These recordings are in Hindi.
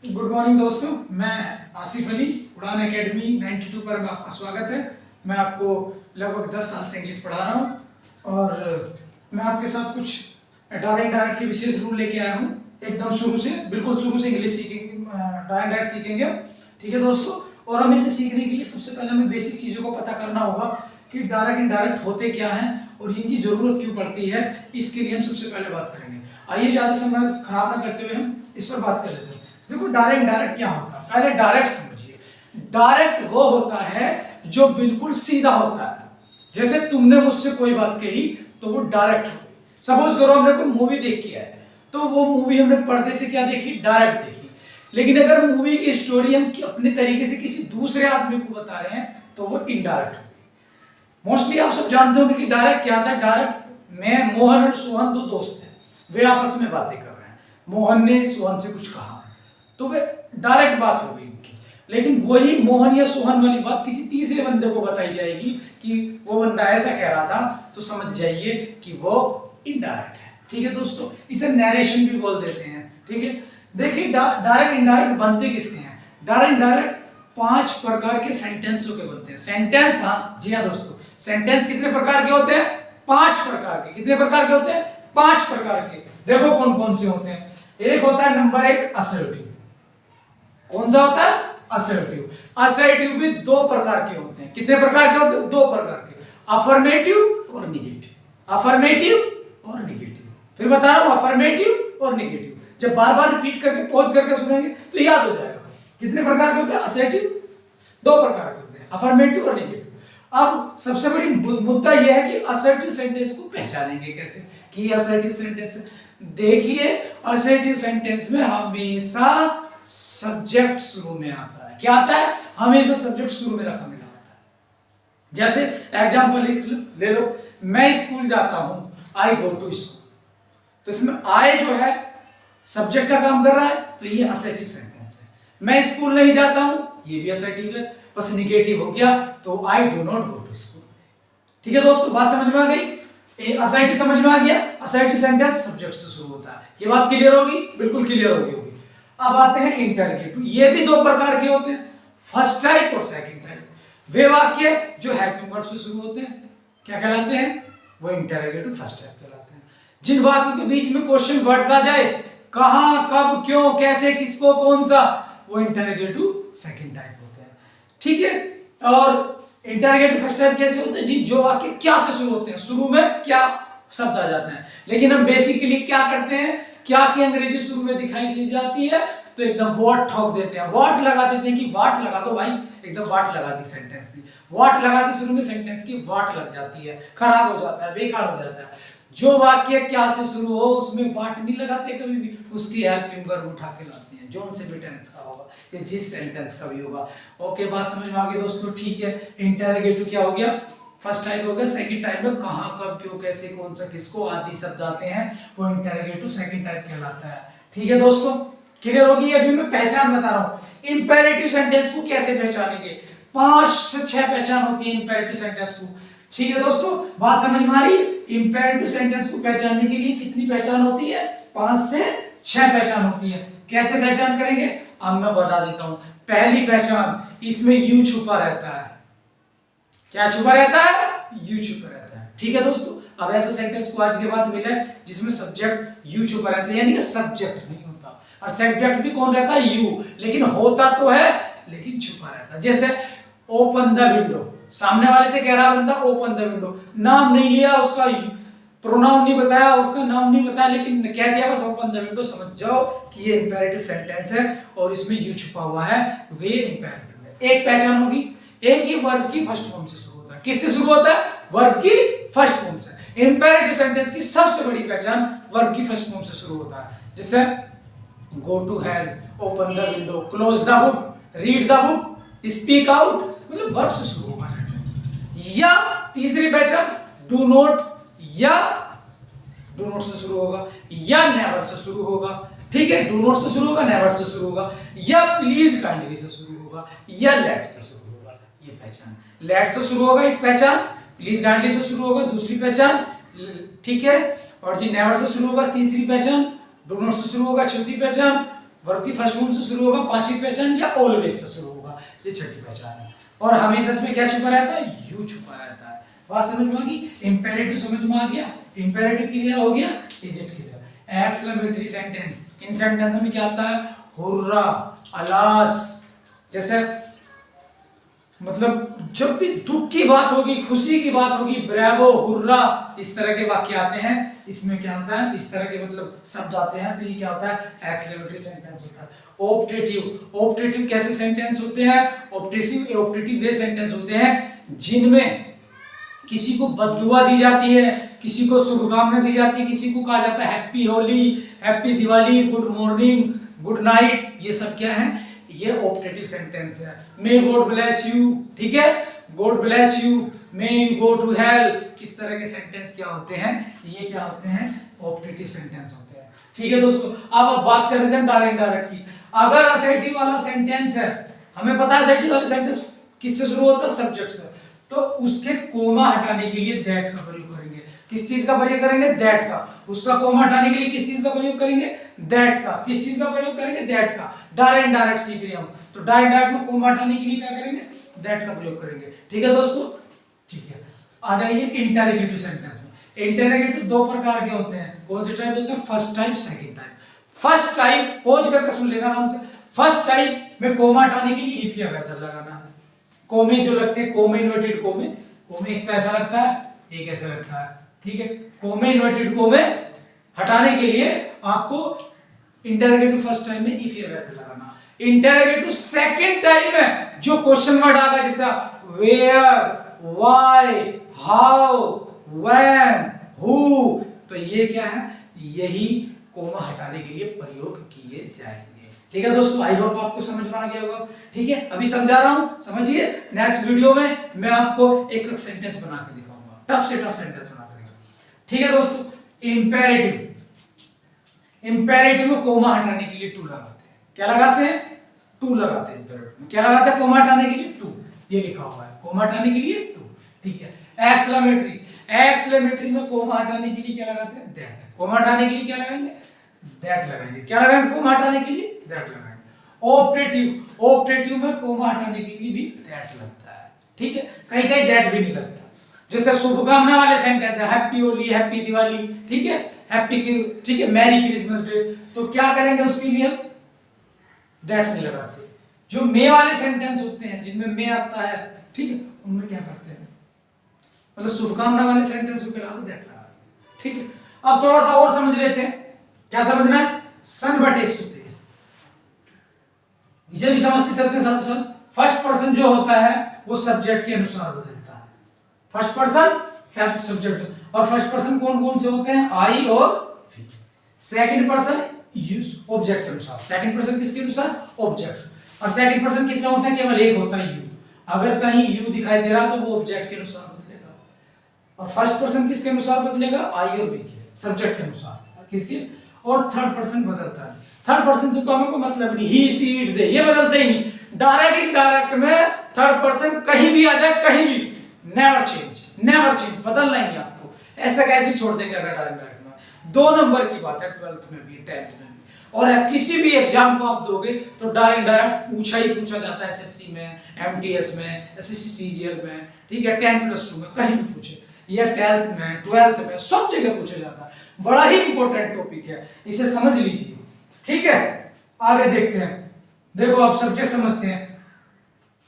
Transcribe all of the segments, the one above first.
गुड मॉर्निंग दोस्तों, मैं आसिफ अली। उड़ान एकेडमी 92 पर आपका स्वागत है। मैं आपको लगभग 10 साल से इंग्लिश पढ़ा रहा हूँ और मैं आपके साथ कुछ डायरेक्ट डायरेक्ट के विशेष रूल लेके आया हूँ। एकदम शुरू से, बिल्कुल शुरू से इंग्लिश सीखेंगे, डायरेक्ट सीखेंगे। ठीक है दोस्तों, और हम इसे सीखने के लिए सबसे पहले हमें बेसिक चीज़ों को पता करना होगा कि डायरेक्ट इनडायरेक्ट होते क्या हैं और इनकी ज़रूरत क्यों पड़ती है। इसके लिए हम सबसे पहले बात करेंगे। आइए ज़्यादा समय खराब ना करते हुए हम इस पर बात कर लेते हैं। देखो, डायरेक्ट डायरेक्ट क्या होता है, पहले डायरेक्ट समझिए। डायरेक्ट वो होता है जो बिल्कुल सीधा होता है। जैसे तुमने मुझसे कोई बात कही तो वो डायरेक्ट हो गई। सपोज करो हमने कोई मूवी देख किया है तो वो मूवी हमने पर्दे से क्या देखी, डायरेक्ट देखी। लेकिन अगर मूवी की स्टोरी हम अपने तरीके से किसी दूसरे आदमी को बता रहे हैं तो वो इनडायरेक्ट हो गई। मोस्टली आप सब जानते होंगे कि डायरेक्ट क्या था। डायरेक्ट, मैं, मोहन और सोहन दो दोस्त हैं, वे आपस में बातें कर रहे हैं। मोहन ने सोहन से कुछ कहा तो वे डायरेक्ट बात हो गई उनकी। लेकिन वही मोहन या सोहन वाली बात किसी तीसरे बंदे को बताई जाएगी कि वो बंदा ऐसा कह रहा था, तो समझ जाइए कि वो इनडायरेक्ट है। ठीक है दोस्तों, इसे नैरेशन भी बोल देते हैं। ठीक है, देखिए डायरेक्ट इनडायरेक्ट बनते किसके हैं। डायरेक्ट इनडायरेक्ट 5 प्रकार के सेंटेंसों के बनते हैं। सेंटेंस, हाँ जी हाँ दोस्तों, सेंटेंस कितने प्रकार के होते हैं? 5 प्रकार के। कितने प्रकार के होते हैं? 5 प्रकार के। देखो कौन कौन से होते हैं। एक होता है नंबर 1 असर्टिव। कौन सा होता है? असर्टिव। असर्टिव भी 2 प्रकार के होते हैं। कितने प्रकार के होते हैं? 2 प्रकार के, अफर्मेटिव और निगेटिव। अफर्मेटिव और निगेटिव। फिर बता रहा हूं, अफर्मेटिव और निगेटिव। जब बार बार रिपीट करके पॉज करके सुनेंगे तो याद हो जाएगा। कितने प्रकार के होते हैं? असर्टिव 2 प्रकार के होते हैं, अफर्मेटिव और निगेटिव। अब सबसे बड़ी मुद्दा यह है कि असर्टिव सेंटेंस को पहचानेंगे कैसे कि असर्टिव सेंटेंस। देखिए, असर्टिव सेंटेंस में हमेशा सब्जेक्ट शुरू में आता है। क्या आता है? हमेशा सब्जेक्ट शुरू में रखा मिला होता है। जैसे एग्जांपल ले लो, मैं स्कूल जाता हूं, आई गो टू स्कूल। तो इसमें आई जो है सब्जेक्ट का काम कर रहा है, तो ये असर्टिव सेंटेंस है। मैं स्कूल नहीं जाता हूं, ये भी असर्टिव है, बस निगेटिव हो गया तो I do not go to school. ठीक है दोस्तों, बात समझ में आ गई? असर्टिव समझ में आ गया। असर्टिव सेंटेंस सब्जेक्ट से शुरू होता है। ये बात क्लियर होगी? बिल्कुल क्लियर होगी। अब आते हैं इंटरगेटिव। ये भी 2 प्रकार के होते हैं, फर्स्ट टाइप और सेकंड टाइप। वे वाक्य जो हेल्पिंग वर्ब से शुरू होते हैं क्या कहलाते हैं? वो इंटरगेटिव फर्स्ट टाइप कहलाते हैं। जिन वाक्यों के बीच में क्वेश्चन वर्ड्स आ जाए, कहां, कब, क्यों, कैसे, किसको, कौन सा, वो इंटरगेटिव सेकंड टाइप होते हैं। ठीक है, और इंटरगेटिव फर्स्ट टाइप कैसे होते हैं? जी, जो वाक्य क्या से शुरू होते हैं, शुरू में क्या शब्द आ जाते हैं। लेकिन हम बेसिकली क्या करते हैं, क्या की अंग्रेजी शुरू में दिखाई दी जाती है तो एकदम व्हाट ठोक देते हैं, व्हाट लगा देते हैं कि व्हाट लगा दो भाई, एकदम व्हाट लगा दी सेंटेंस की, व्हाट लगा दी शुरू में सेंटेंस की, व्हाट लग जाती है, खराब हो जाता है, बेकार हो जाता है। जो वाक्य क्या से शुरू हो उसमें व्हाट नहीं लगाते कभी भी, उसकी हेल्पिंग वर्ब उठा के लाते हैं, जोन से भी टेंस का होगा या जिस सेंटेंस का भी होगा। ओके, बात समझ में आ गई दोस्तों? ठीक है, इंटरगेटिव क्या हो गया? फर्स्ट टाइप हो गया। सेकंड टाइप में कहां, कब, क्यों, कैसे, कौन सा, किसको आदि शब्द आते हैं, वो इंटरगेटिव सेकंड टाइप कहलाता है। ठीक है दोस्तों, क्लियर होगी? अभी मैं पहचान बता रहा हूं इंपेरेटिव सेंटेंस को कैसे पहचानेंगे। 5 से 6 पहचान होती है इंपेरेटिव सेंटेंस को। ठीक है दोस्तों, बात समझ में आ रही? इंपेरेटिव सेंटेंस को पहचानने के लिए कितनी पहचान होती है? 5 से 6 पहचान होती है। कैसे पहचान करेंगे अब मैं बता देता हूं। पहली पहचान, इसमें यू छुपा रहता है। क्या छुपा रहता है? यू छुपा रहता है। ठीक है दोस्तों, अब ऐसा सेंटेंस को आज के बाद मिला है जिसमें सब्जेक्ट यू छुपा रहता है, यानी कि सब्जेक्ट नहीं होता और सब्जेक्ट भी कौन रहता है? यू, लेकिन होता तो है लेकिन छुपा रहता है। जैसे ओपन द विंडो, सामने वाले से कह रहा बंदा ओपन द विंडो, नाम नहीं लिया उसका, प्रोनाउन नहीं बताया, उसका नाम नहीं बताया, लेकिन कह दिया बस ओपन द विंडो। समझ जाओ कि ये इंपेरेटिव सेंटेंस है और इसमें यू छुपा हुआ है क्योंकि ये इंपेरेटिव है। एक पहचान होगी, एक ही वर्ब की फर्स्ट फॉर्म से शुरू होता है। किससे शुरू होता है? वर्ब की फर्स्ट फॉर्म से। इंपेरेटिव सेंटेंस की सबसे बड़ी पहचान वर्ब की फर्स्ट फॉर्म से शुरू होता है। जैसे go to hell, open the window, close the book, read the book, speak out, मतलब वर्ब से शुरू होगा। या तीसरी पहचान डू नॉट, या डू नॉट से शुरू होगा, या नेवर से शुरू होगा। ठीक है, डू नॉट से शुरू होगा, नेवर से शुरू होगा, या प्लीज काइंडली से शुरू होगा, या लेट से शुरू होगा। ये पहचान, लेट से शुरू होगा एक पहचान, प्लीज काइंडली से शुरू होगा दूसरी पहचान। ठीक है, और जी नेवर से शुरू होगा तीसरी पहचान, डू नॉट से शुरू होगा चौथी पहचान, वर्ब की फर्स्ट फॉर्म से शुरू होगा, पांचवी पहचान, या ऑलवेज से शुरू होगा, ये छठी पहचान है। और हमेशा इसमें क्या छुपा रहता है? यू छुपा रहता है। बात समझ में आ गई? इंपेरेटिव समझ में आ गया? इंपेरेटिव क्लियर हो गया, is it clear? Exclamatory sentence, in sentence में क्या आता है? हुर्रा, अलास, जैसे मतलब जब भी दुख की बात होगी, खुशी की बात होगी, ब्रेवो, हुर्रा, इस तरह के वाक्य आते हैं। इसमें क्या होता है? इस तरह के मतलब शब्द आते हैं, तो ये क्या होता है? एक्सक्लेमेटरी सेंटेंस होता है। ऑप्टेटिव, ऑप्टेटिव कैसे सेंटेंस होते हैं? ऑप्टेटिव वे सेंटेंस होते हैं जिनमें किसी को बददुआ दी जाती है, किसी को शुभकामना दी जाती है, किसी को कहा जाता है happy Holi, happy Diwali, good morning, good night, ये सब क्या है? ये ऑप्टेटिव सेंटेंस है। मे गॉड ब्लेस यू, ठीक है, God bless you, may you go to hell, इस तरह के सेंटेंस क्या होते हैं? ये क्या होते हैं? ऑप्टेटिव सेंटेंस होते हैं। ठीक है दोस्तों, अब बात कर रहे थे डायरेक्ट डायरेक्ट की। अगर असर्टिव वाला सेंटेंस है, हमें पता है असर्टिव वाला सेंटेंस किससे शुरू होता है? सब्जेक्ट से, तो उसके कोमा हटाने के लिए दैट का प्रयोग करेंगे। किस चीज का प्रयोग करेंगे? दैट का। उसका कोमा हटाने के लिए किस चीज का प्रयोग करेंगे? दैट का। किस चीज का प्रयोग करेंगे? दैट का। डायरेक्ट डायरेक्ट सीख रहे हम, तो डायरेक्ट डायरेक्ट में कोमा हटाने के लिए क्या करेंगे? दैट का प्रयोग करेंगे। ठीक है दोस्तों, ठीक है। आ जाइए इंटेरोगेटिव सेंटेंस में। इंटेरोगेटिव दो प्रकार के होते हैं। कौन से टाइप होते हैं? First type, second type. First type, pause करके सुन लेना आराम से। फर्स्ट टाइप में कोमा हटाने के लिए इफ या वेदर लगाना है। कोमे जो लगते हैं, कोमे इन्वर्टेड कोमे, कोमे एक कैसा लगता है, एक ऐसा लगता है, ठीक है। कोमे इन्वर्टेड कोमे हटाने के लिए आपको इंटरोगेटिव फर्स्ट टाइम में इफ या वेदर लगाना। इंटरोगेटिव सेकंड टाइम में जो क्वेश्चन वर्ड आएगा, जैसा where, why, how, when, who, तो ये क्या है? यही कोमा हटाने के लिए प्रयोग किए जाएंगे। ठीक है दोस्तों, आई होप आपको समझ में आ गया होगा। ठीक है, अभी समझा रहा हूं, समझिए। नेक्स्ट वीडियो में मैं आपको एक एक सेंटेंस बना के दिखाऊंगा, टफ से टफ सेंटेंस बना कर। ठीक है दोस्तों, इंपेरेटिव, इंपेरेटिव में कोमा हटाने के लिए टू लगाते हैं। क्या लगाते हैं? टू लगाते हैं। इंपेरेटिव में क्या लगाते हैं? कोमा हटाने के लिए टू, ये लिखा हुआ है, कोमा हटाने के लिए टू। ठीक है। एक्सक्लेमेटरी, एक्सक्लेमेटरी में कोमा हटाने के लिए क्या लगाते हैं? दैट। कोमा हटाने के लिए क्या लगाएंगे? दैट लगाएंगे। क्या लगाएंगे? कोमा हटाने के लिए दैट लगाएंगे। ऑप्टेटिव, ऑप्टेटिव में कोमा हटाने के लिए भी दैट लगता है। ठीक है, कहीं कहीं दैट भी नहीं लगता। जैसे शुभकामना वाले सेंटेंस है, हैप्पी होली, हैप्पी दिवाली, ठीक है, हैप्पी, ठीक है, मैरी क्रिसमस डे, तो क्या करेंगे? उसके लिए हम दैट नहीं लगाते। जो मे वाले सेंटेंस होते हैं, जिनमें मे आता है, ठीक है, उनमें क्या करते हैं? मतलब शुभकामना वाले सेंटेंस के अलावा दैट लगा। ठीक है, अब थोड़ा सा और समझ लेते हैं। क्या समझना है? सन बट 123, इसे भी समझते चलते हैं साथ साथ। फर्स्ट पर्सन जो होता है वो सब्जेक्ट के अनुसार बदलता है। फर्स्ट पर्सन सब्जेक्ट, और फर्स्ट पर्सन कौन कौन से होते हैं? आई और we. Second person use, object के अनुसार। सेकंड पर्सन किसके अनुसार? ऑब्जेक्ट। और सेकंड पर्सन कितने होते हैं? केवल एक होता है, यू। अगर कहीं यू दिखाई दे रहा तो वो ऑब्जेक्ट के अनुसार बदलेगा। और फर्स्ट पर्सन किसके अनुसार बदलेगा? आई और वी के, सब्जेक्ट के अनुसार। किसके? और थर्ड पर्सन बदलता है। थर्ड पर्सन से तो हमको मतलब नहीं, ही, सी, इट, दे, ये बदलते ही नहीं। डायरेक्ट इनडायरेक्ट में थर्ड पर्सन कहीं भी आ जाए, कहीं भी, नेवर चेंज, नेवर चेंज, बदलना ही नहीं आपको। ऐसा कैसे छोड़ देंगे अगर डायरेक्ट में? 2 नंबर की बात है, 12th में भी, 10th में भी। और किसी भी एग्जाम को आप दोगे तो डायरेक्ट पूछा ही पूछा जाता है। एसएससी में, एमटीएस में, एसएससी सीजीएल में, ठीक है, 10+2 में, कहीं भी पूछे, या 10th में, 12th में, सब जगह पूछा जाता है। बड़ा ही इंपॉर्टेंट टॉपिक है, इसे समझ लीजिए। ठीक है, आगे देखते हैं। देखो आप सब्जेक्ट समझते हैं।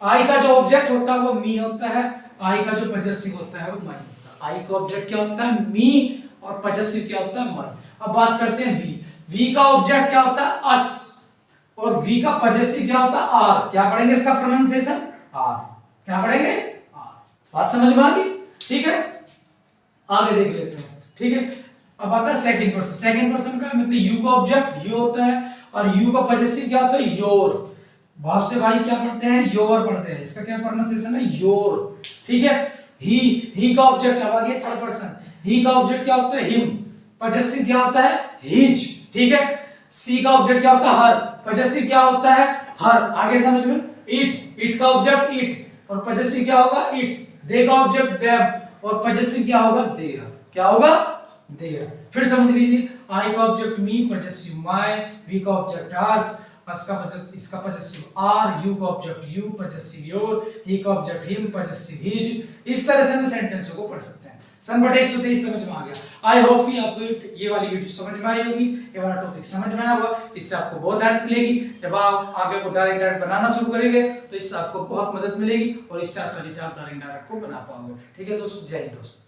आई का जो ऑब्जेक्ट होता है वो मी होता है, आई का जो पजेसिव होता है वो माई होता है। आई का ऑब्जेक्ट क्या होता है? मी, और पजेसिव क्या होता है? माई। अब बात करते हैं वी। वी का ऑब्जेक्ट क्या होता है? अस, और वी का पजेसिव क्या होता है? आर। क्या पढ़ेंगे इसका प्रोनाउंसिएशन? आर। क्या पढ़ेंगे? आर। बात समझ में आ गई? ठीक है, आगे देख लेते हैं। ठीक है, अब आता है सेकंड पर्सन। सेकंड पर्सन का मतलब यू का ऑब्जेक्ट यू होता है, और यू का पजेसिव क्या होता है? योर। बहुत से भाई क्या पढ़ते हैं? योर पढ़ते हैं, इसका क्या प्रोनाउंसिएशन है? योर। ठीक है, ही का ऑब्जेक्ट अब आ गया थर्ड पर्सन। ही का ऑब्जेक्ट क्या होता है? हिम। पजेसिव क्या होता है? हिज। ठीक है, सी का ऑब्जेक्ट क्या होता है? हर। पजेसिव क्या होता है? हर। आगे समझ में? इट। इट का ऑब्जेक्ट इट, और पजेसिव क्या होगा? इट्स। दे का ऑब्जेक्ट देम, और पजेसिव क्या होगा? देयर। क्या होगा? देयर। फिर समझ लीजिए, आई का object me, possessive my, we का ऑब्जेक्ट अस, इसका पजेसिव आर, यू का object you, possessive your, he का ऑब्जेक्ट हिम, पजेसिव हिज। इस तरह से हम सेंटेंसों को पढ़ सकते हैं। सन बटे 123 समझ में आ गया। आई होप कि आपको ये वाली वीडियो समझ में आई होगी, ये वाला टॉपिक समझ में आया होगा। इससे आपको बहुत हेल्प मिलेगी। जब आप आगे को डायरेक्ट बनाना शुरू करेंगे तो इससे आपको बहुत मदद मिलेगी और इससे आसानी से आप डायरेक्ट को बना पाओगे। ठीक है दोस्तों, जय हिंद दोस्तों।